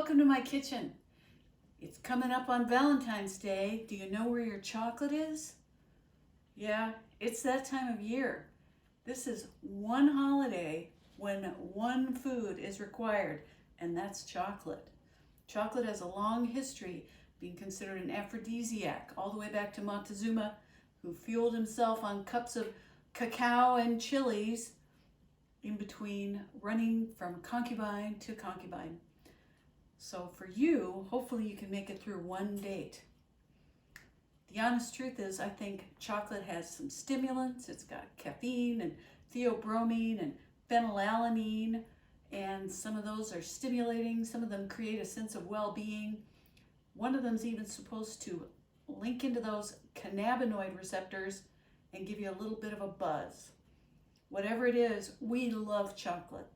welcome to my kitchen. It's coming up on Valentine's Day. Do you know where your chocolate is? Yeah, it's that time of year. This is one holiday when one food is required, and that's chocolate. Chocolate has a long history being considered an aphrodisiac, all the way back to Montezuma, who fueled himself on cups of cacao and chilies in between running from concubine to concubine. So for you, hopefully you can make it through one date. The honest truth is, I think chocolate has some stimulants. It's got caffeine and theobromine and phenylethylamine, and some of those are stimulating. Some of them create a sense of well-being. One of them is even supposed to link into those cannabinoid receptors and give you a little bit of a buzz. Whatever it is, we love chocolate.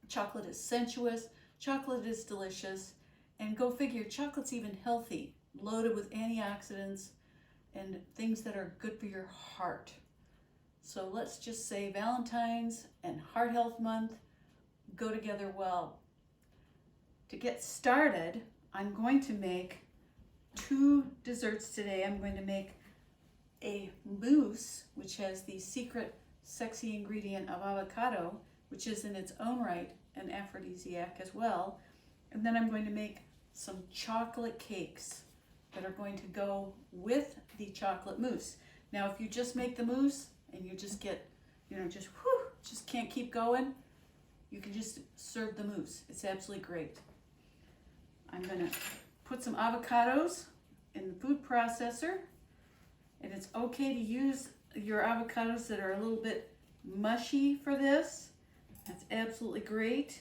Chocolate is sensuous. Chocolate is delicious, and go figure, chocolate's even healthy, loaded with antioxidants and things that are good for your heart. So let's just say Valentine's and Heart Health Month go together well. To get started, I'm going to make two desserts today. I'm going to make a mousse, which has the secret sexy ingredient of avocado, which is in its own right an aphrodisiac as well. And then I'm going to make some chocolate cakes that are going to go with the chocolate mousse. Now, if you just make the mousse and you just get, just can't keep going, you can just serve the mousse. It's absolutely great. I'm gonna put some avocados in the food processor, and it's okay to use your avocados that are a little bit mushy for this. That's absolutely great.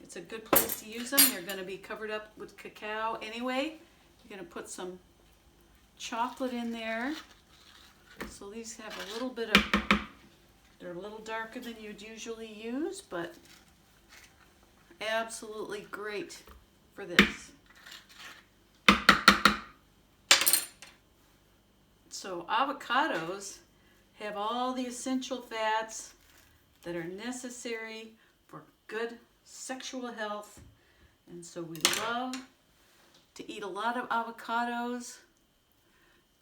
It's a good place to use them. They're going to be covered up with cacao anyway. You're going to put some chocolate in there. So these have a little bit of, they're a little darker than you'd usually use, but absolutely great for this. So avocados have all the essential fats that are necessary for good sexual health, and so we love to eat a lot of avocados.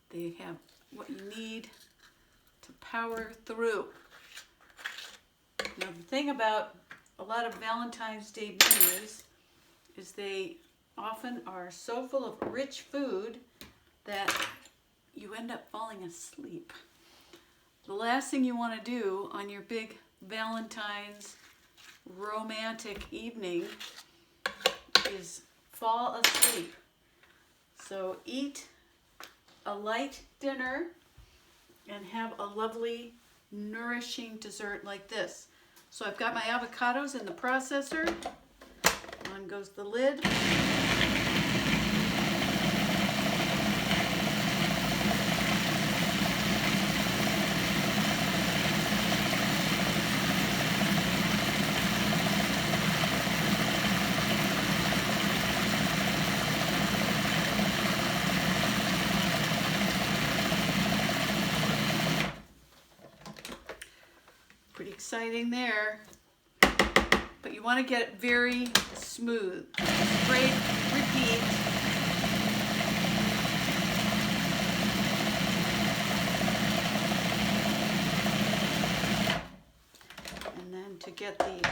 They have what you need to power through. Now, the thing about a lot of Valentine's Day menus is they often are so full of rich food that you end up falling asleep. The last thing you want to do on your big Valentine's romantic evening is fall asleep. So eat a light dinner and have a lovely, nourishing dessert like this. So I've got my avocados in the processor. On goes the lid. Pretty exciting there, but you want to get it very smooth. Spray, repeat. And then to get the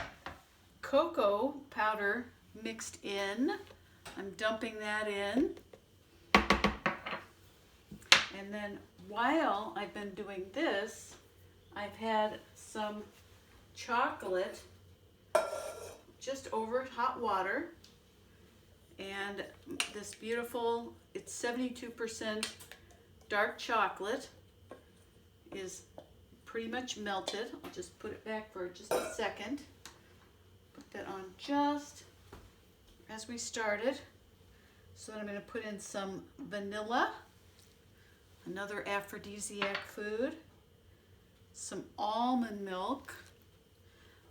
cocoa powder mixed in, I'm dumping that in. And then while I've been doing this, I've had some chocolate just over hot water, and this beautiful, it's 72% dark chocolate is pretty much melted. I'll just put it back for just a second. Put that on just as we started. So then I'm going to put in some vanilla, another aphrodisiac food, some almond milk.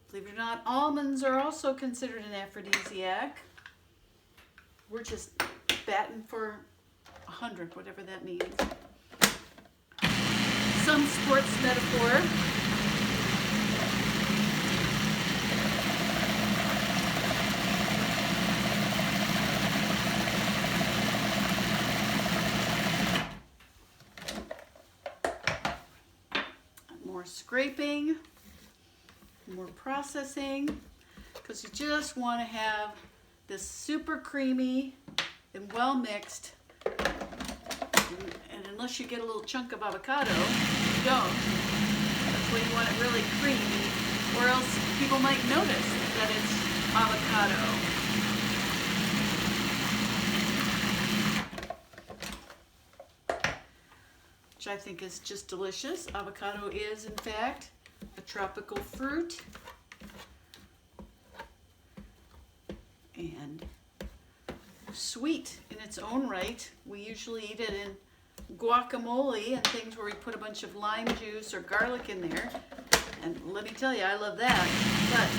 Believe it or not, almonds are also considered an aphrodisiac. We're just batting for 100, whatever that means. Some sports metaphor. scraping, more processing, because you just want to have this super creamy and well mixed. And unless you get a little chunk of avocado, you don't. That's why you want it really creamy, or else people might notice that it's avocado. Which I think is just delicious. Avocado is, in fact, a tropical fruit. And sweet in its own right. We usually eat it in guacamole and things where we put a bunch of lime juice or garlic in there. And let me tell you, I love that. But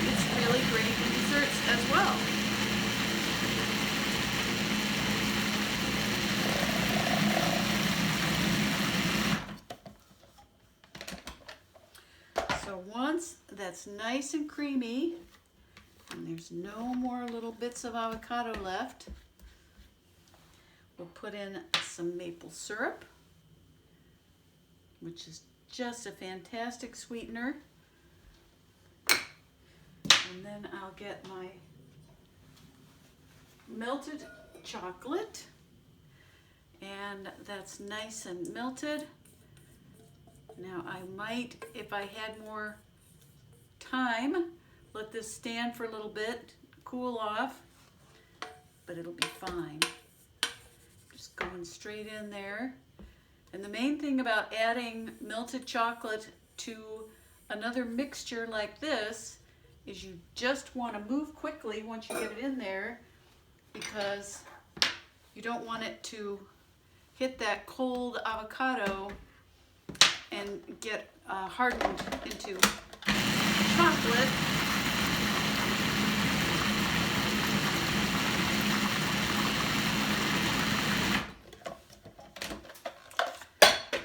it's really great in desserts as well. So once that's nice and creamy, and there's no more little bits of avocado left, we'll put in some maple syrup, which is just a fantastic sweetener. And then I'll get my melted chocolate, and that's nice and melted. Now I might, if I had more time, let this stand for a little bit, cool off, but it'll be fine. Just going straight in there. And the main thing about adding melted chocolate to another mixture like this is you just want to move quickly once you get it in there, because you don't want it to hit that cold avocado and get hardened into chocolate.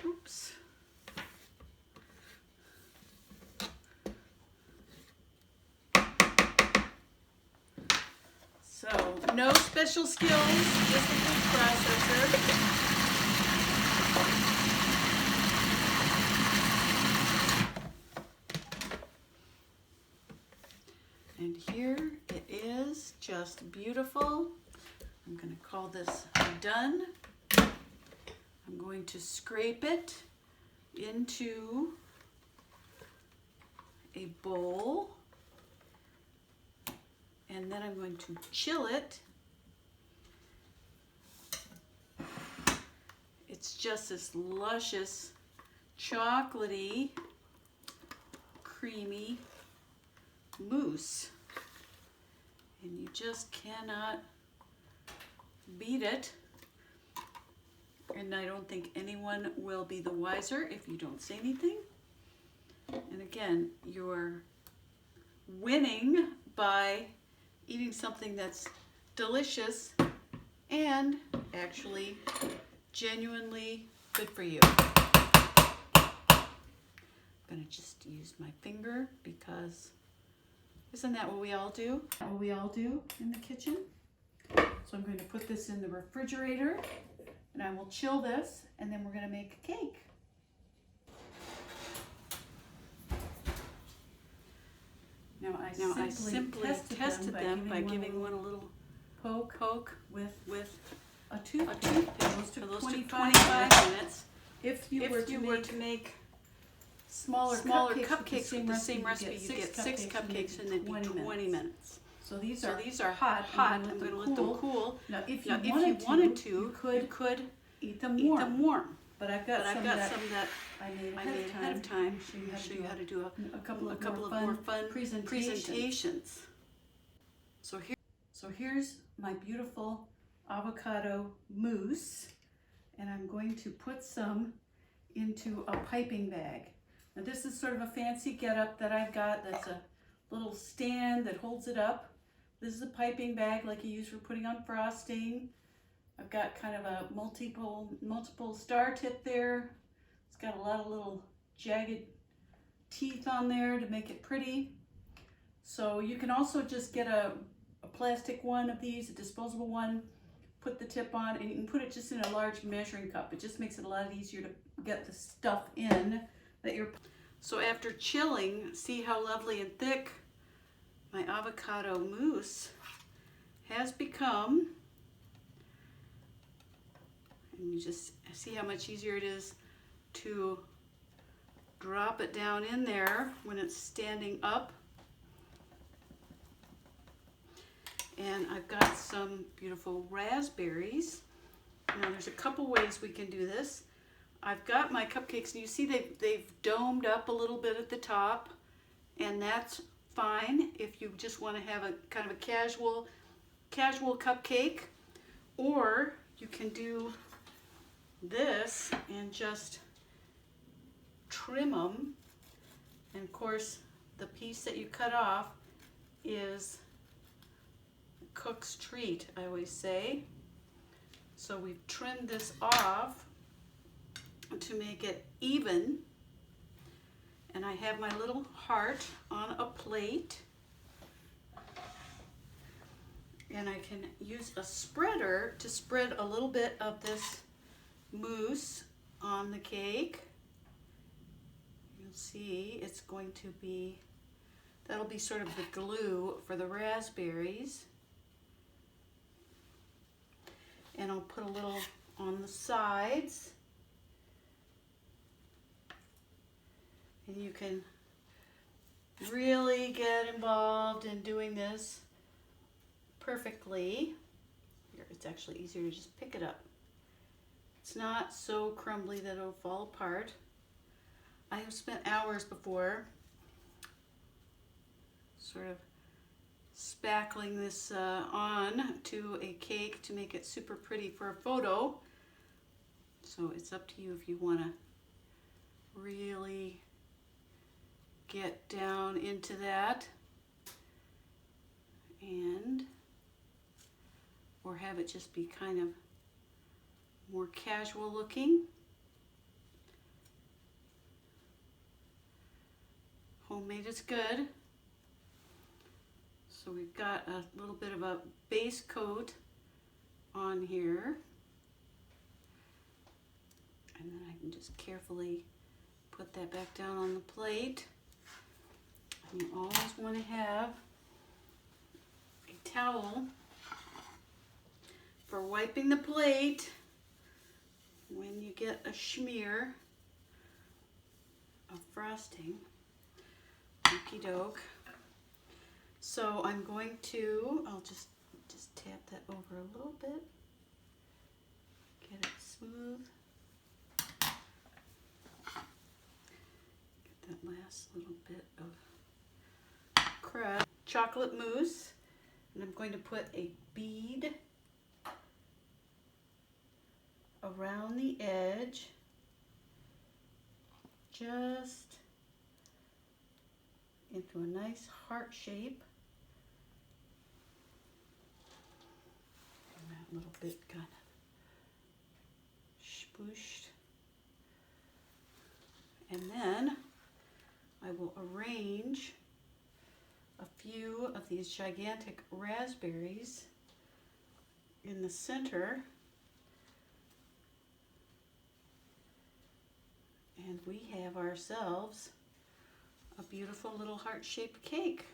Oops. So, no special skills, just a food processor. And here it is, just beautiful. I'm going to call this done. I'm going to scrape it into a bowl, and then I'm going to chill it. It's just this luscious, chocolatey, creamy mousse, and you just cannot beat it. And I don't think anyone will be the wiser if you don't say anything. And again, you're winning by eating something that's delicious and actually genuinely good for you. I'm gonna just use my finger, because isn't that what we all do? What we all do in the kitchen. So I'm going to put this in the refrigerator, and I will chill this, and then we're going to make a cake. Now I simply tested them by giving one a little poke with a toothpick. Those took 25 minutes. If you were to make smaller cupcakes with the same recipe, you get 6 cupcakes in 20 minutes. So these are hot. I'm going to let them cool. Now, if you wanted to, you could eat them warm. But I've got some that I made ahead of time. Show you how to do a couple of more fun presentations. So here's my beautiful avocado mousse, and I'm going to put some into a piping bag. Now this is sort of a fancy getup that I've got. That's a little stand that holds it up. This is a piping bag like you use for putting on frosting. I've got kind of a multiple star tip there. It's got a lot of little jagged teeth on there to make it pretty. So you can also just get a plastic one of these, a disposable one, put the tip on, and you can put it just in a large measuring cup. It just makes it a lot easier to get the stuff in that you're. So after chilling, see how lovely and thick my avocado mousse has become. And you just see how much easier it is to drop it down in there when it's standing up. And I've got some beautiful raspberries. Now there's a couple ways we can do this. I've got my cupcakes, and you see they've domed up a little bit at the top, and that's fine if you just want to have a kind of a casual cupcake. Or you can do this and just trim them, and of course the piece that you cut off is a cook's treat, I always say. So we've trimmed this off to make it even, and I have my little heart on a plate, and I can use a spreader to spread a little bit of this mousse on the cake. You'll see it's going to be, that'll be sort of the glue for the raspberries. And I'll put a little on the sides. And you can really get involved in doing this perfectly. Here, it's actually easier to just pick it up. It's not so crumbly that it'll fall apart. I have spent hours before sort of spackling this on to a cake to make it super pretty for a photo. So it's up to you if you want to really get down into that, and or have it just be kind of more casual looking. Homemade is good. So we've got a little bit of a base coat on here, and then I can just carefully put that back down on the plate. And you always want to have a towel for wiping the plate when you get a smear of frosting. Okie doke. So I'm going to, I'll just tap that over a little bit, get it smooth. Get that last little bit of crust. Chocolate mousse, and I'm going to put a bead around the edge, just into a nice heart shape. And that little bit kind of spooshed. And then I will arrange a few of these gigantic raspberries in the center. And we have ourselves a beautiful little heart-shaped cake.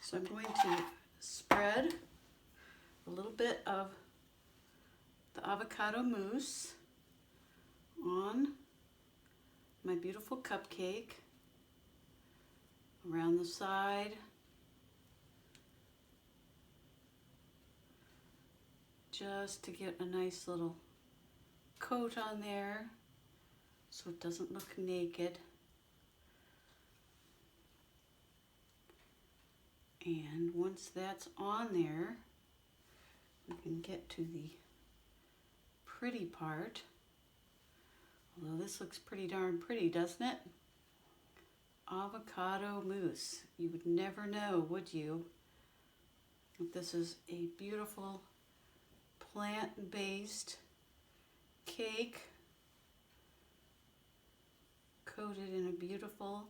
So I'm going to spread a little bit of the avocado mousse on my beautiful cupcake, around the side, just to get a nice little coat on there so it doesn't look naked. And once that's on there, we can get to the pretty part. Although this looks pretty darn pretty, doesn't it? Avocado mousse. You would never know, would you? This is a beautiful plant-based cake coated in a beautiful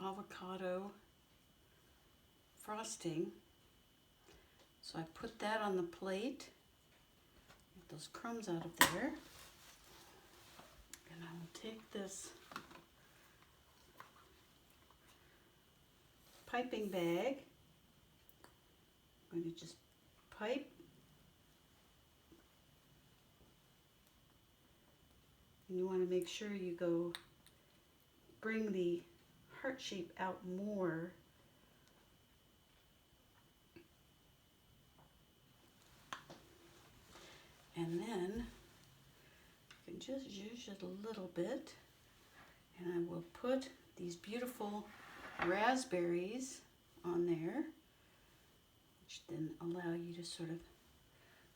avocado frosting. So I put that on the plate. Get those crumbs out of there. And I will take this piping bag. I'm going to just pipe. And you want to make sure you bring the heart shape out more. And then you can just zhuzh it a little bit. And I will put these beautiful raspberries on there, which then allow you to sort of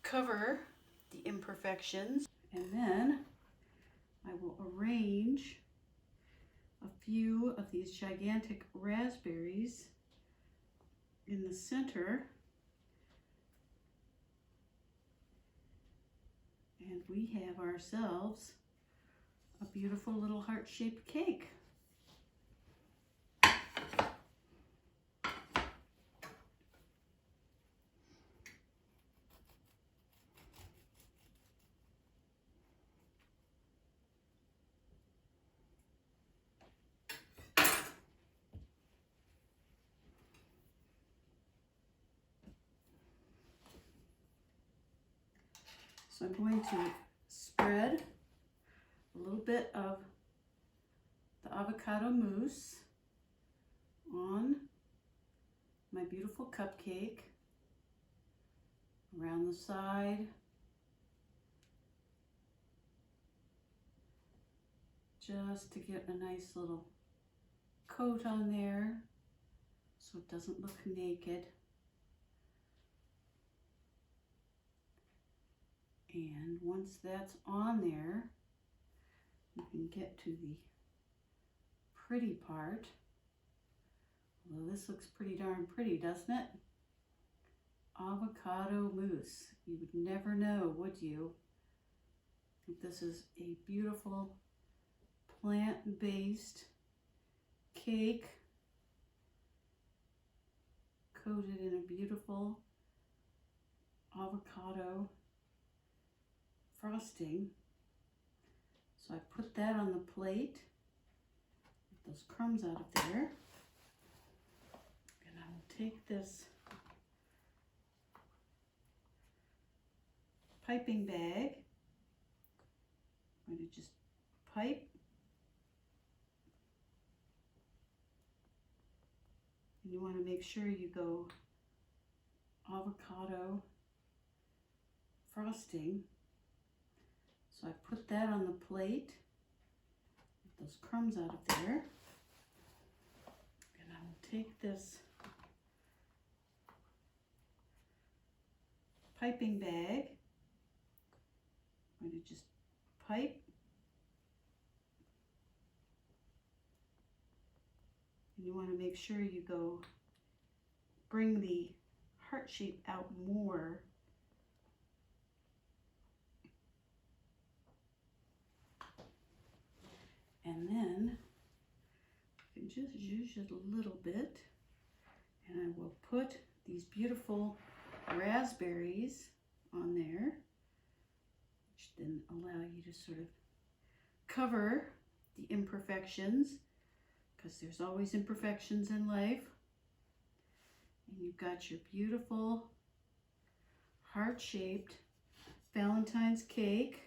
cover the imperfections. And then I will arrange a few of these gigantic raspberries in the center. And we have ourselves a beautiful little heart-shaped cake. So I'm going to spread a little bit of the avocado mousse on my beautiful cupcake, around the side, just to get a nice little coat on there so it doesn't look naked. And once that's on there, you can get to the pretty part. Although this looks pretty darn pretty, doesn't it? Avocado mousse. You would never know, would you? This is a beautiful plant-based cake coated in a beautiful avocado frosting. So I put that on the plate, get those crumbs out of there, and I will take this piping bag. I'm going to just pipe, and you want to make sure you go avocado frosting. So I put that on the plate, get those crumbs out of there, and I will take this piping bag. I'm going to just pipe, and you want to make sure you bring the heart shape out more. And then you can just zhuzh it a little bit, and I will put these beautiful raspberries on there, which then allow you to sort of cover the imperfections, because there's always imperfections in life. And you've got your beautiful heart-shaped Valentine's cake,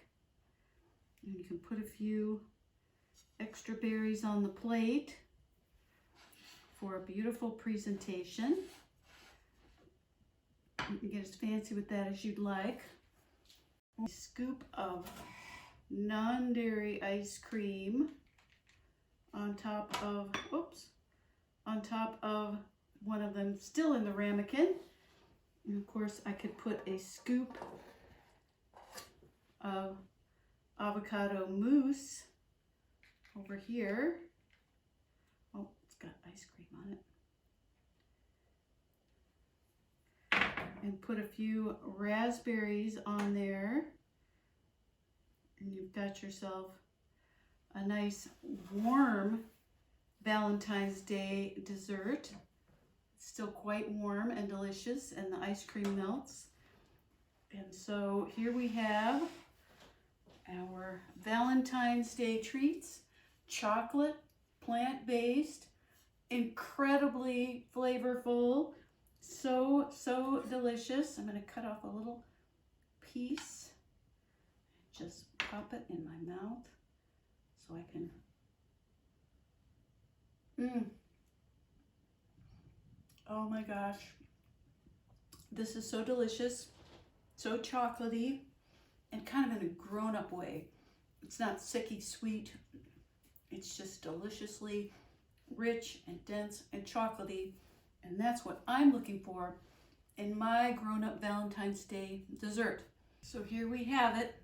and you can put a few extra berries on the plate for a beautiful presentation. You can get as fancy with that as you'd like. A scoop of non-dairy ice cream on top of one of them still in the ramekin. And of course I could put a scoop of avocado mousse over here. Oh, it's got ice cream on it. And put a few raspberries on there. And you've got yourself a nice warm Valentine's Day dessert. It's still quite warm and delicious, and the ice cream melts. And so here we have our Valentine's Day treats. Chocolate, plant-based, incredibly flavorful, so delicious. I'm going to cut off a little piece, just pop it in my mouth so I can Oh my gosh, this is so delicious, so chocolatey, and kind of in a grown-up way. It's not sicky sweet, it's just deliciously rich and dense and chocolatey, and that's what I'm looking for in my grown-up Valentine's Day dessert. So here we have it,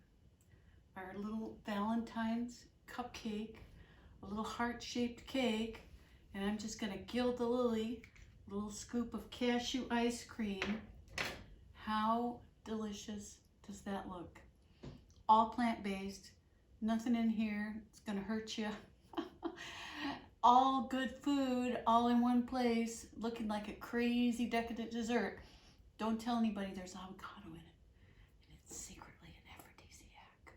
our little Valentine's cupcake, a little heart-shaped cake, and I'm just gonna gild the lily, a little scoop of cashew ice cream. How delicious does that look? All plant-based, nothing in here, it's gonna hurt you. All good food, all in one place, looking like a crazy decadent dessert. Don't tell anybody there's avocado in it, and it's secretly an aphrodisiac.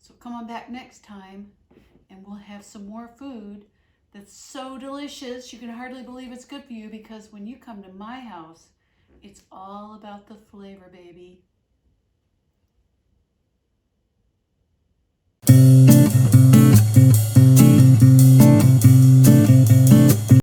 So come on back next time, and we'll have some more food that's so delicious you can hardly believe it's good for you, because when you come to my house, it's all about the flavor, baby.